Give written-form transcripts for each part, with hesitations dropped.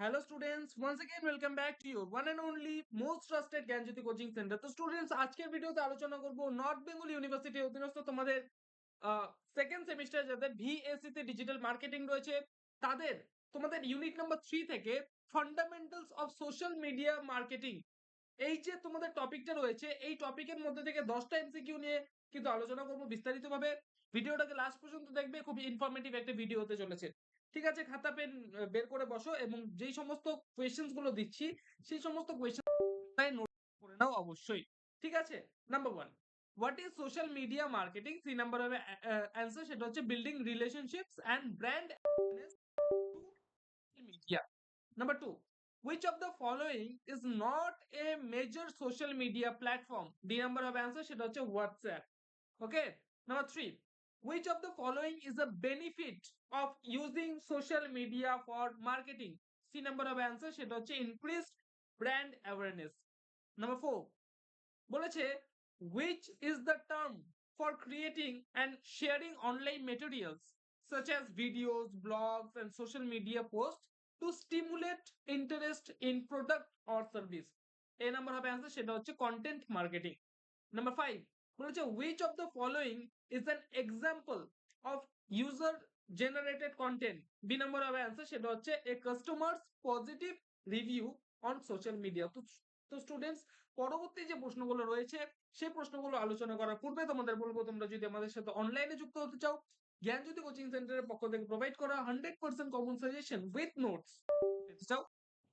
Hello students, once again welcome back to your one and only most trusted Gyanjyoti coaching centre. তো students আজকের ভিডিওতে আলোচনা করব north Bengal ইউনিভার্সিটির অধীনস্থ তোমাদের সেকেন্ড সেমিস্টার যাদের ভিএসসি তে ডিজিটাল মার্কেটিং রয়েছে তাদের তোমাদের ইউনিট নাম্বার 3 থেকে fundamentals of social media marketing এই যে তোমাদের টপিকটা রয়েছে এই টপিকের মধ্যে থেকে 10টা এমসিকিউ নিয়ে কিন্তু আলোচনা করব বিস্তারিতভাবে। ভিডিওটাকে লাস্ট পর্যন্ত দেখবে, খুব ইনফরমেটিভ একটা ভিডিও হতে চলেছে। ঠিক আছে, খাতা পেন বের করে বসো এবং যেই সমস্ত কোয়েশ্চেন্স গুলো দিচ্ছি সেই সমস্ত কোয়েশ্চেন নোট করে নাও অবশ্যই। ঠিক আছে, number 1, what is social media marketing? 3 number হবে অ্যানসার, সেটা হচ্ছে building relationships and brand awareness through media. Number 2, which of the following is not a major social media platform? D number of answer সেটা হচ্ছে WhatsApp. Okay. Number 3, which of the following is a benefit of using social media for marketing? C number of answer সেটা হচ্ছে increased brand awareness. Number 4, বলেছে which is the term for creating and sharing online materials such as videos, blogs and social media posts to stimulate interest in product or service? A number হবে answer সেটা হচ্ছে content marketing. Number 5, বলেছে which of the following is an example of user generated content? B number হবে answer সেটা হচ্ছে a customer's positive review on social media. তো students পরবর্তী যে প্রশ্নগুলো রয়েছে সেই প্রশ্নগুলো আলোচনা করার পূর্বে তোমাদের বলবো, তোমরা যদি আমাদের সাথে অনলাইনে যুক্ত হতে চাও, জ্ঞানজ্যোতি কোচিং সেন্টারের পক্ষ থেকে প্রোভাইড করা 100% কমন সাজেশন উইথ নোটস পেতে চাও,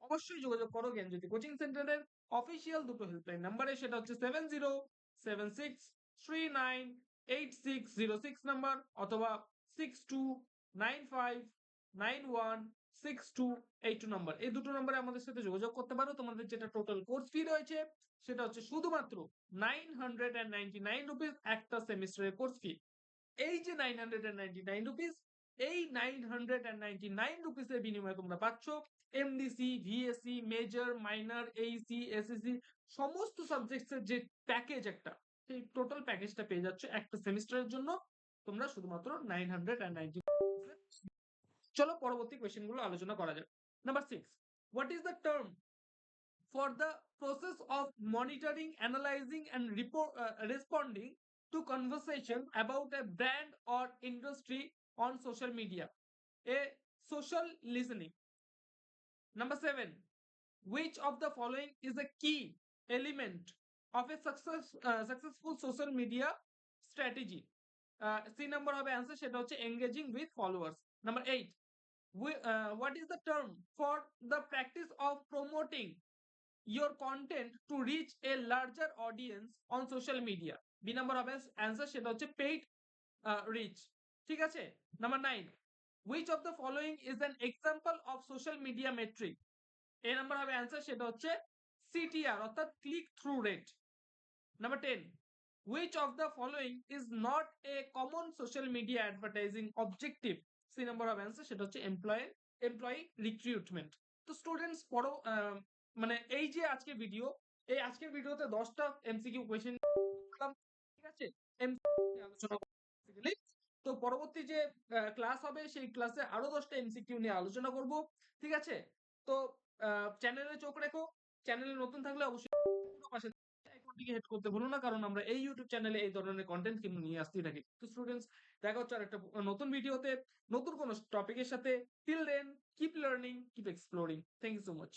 অবশ্যই যোগাযোগ করো জ্ঞানজ্যোতি কোচিং সেন্টারের অফিসিয়াল দুটো হেল্পলাইন নাম্বারে, সেটা হচ্ছে 7076398606 নাম্বার অথবা 6295916282 নাম্বার। এই দুটো নম্বরে আমাদের সাথে যোগাযোগ করতে পারো। তোমাদের যেটা টোটাল কোর্স ফি রয়েছে সেটা হচ্ছে শুধুমাত্র 999 রুপিস একটা সেমিস্টারের কোর্স ফি। এই যে 999 রুপিস, এই 999 রুপিসের বিনিময়ে তোমরা পাচ্ছ MDC, VSC, major, minor, Aisi, SSC সমস্ত সাবজেক্টসের যে প্যাকেজ একটা, সেই টোটাল প্যাকেজটা পেয়ে যাচ্ছ একটা সেমিস্টারের জন্য তোমরা শুধুমাত্র 999। চলো পরবর্তী কোয়েশ্চেন গুলো আলোচনা করা যাক। Number 6, what is the term for the process of monitoring, analyzing, and responding to conversation about a brand or industry on social media? A, social listening. Number 7, which of the following is a key element of a successful social media strategy? C number হবে answer, সেটা হচ্ছে engaging with followers. Number 8, what is the term for the practice of promoting your content to reach a larger audience on social media? B number হবে answer, সেটা হচ্ছে paid reach. ঠিক আছে। Number 9, which of the following is an example of social media metric? A number হবে answer, সেটা হচ্ছে CTR অর্থাৎ click through rate. Number 10, which of the following is not a common social media advertising objective? C number হবে answer, সেটা হচ্ছে employee recruitment. তো students পড়ো, মানে এই যে আজকের ভিডিও, এই আজকের ভিডিওতে 10টা এমসিকিউ কোয়েশ্চেন করলাম। ঠিক আছে, এমসিকিউ আলোচনা বেসিক্যালি। তো পরবর্তী যে ক্লাস হবে সেই ক্লাসে আরো 10টা এমসিকিউ নিয়ে আলোচনা করব। ঠিক আছে, তো চ্যানেলে চোখ রেখো। চ্যানেলে নতুন থাকলে অবশ্যই পাশে আইকনটিকে হিট করতে ভুলো না, কারণ আমরা এই ইউটিউব চ্যানেলে এই ধরনের কন্টেন্ট কিন্তু নিয়ে আসতেই থাকি। তো স্টুডেন্টস দেখা হচ্ছে আর একটা নতুন ভিডিওতে নতুন কোনো টপিকের সাথে। Till then keep learning, keep exploring. Thank you so much.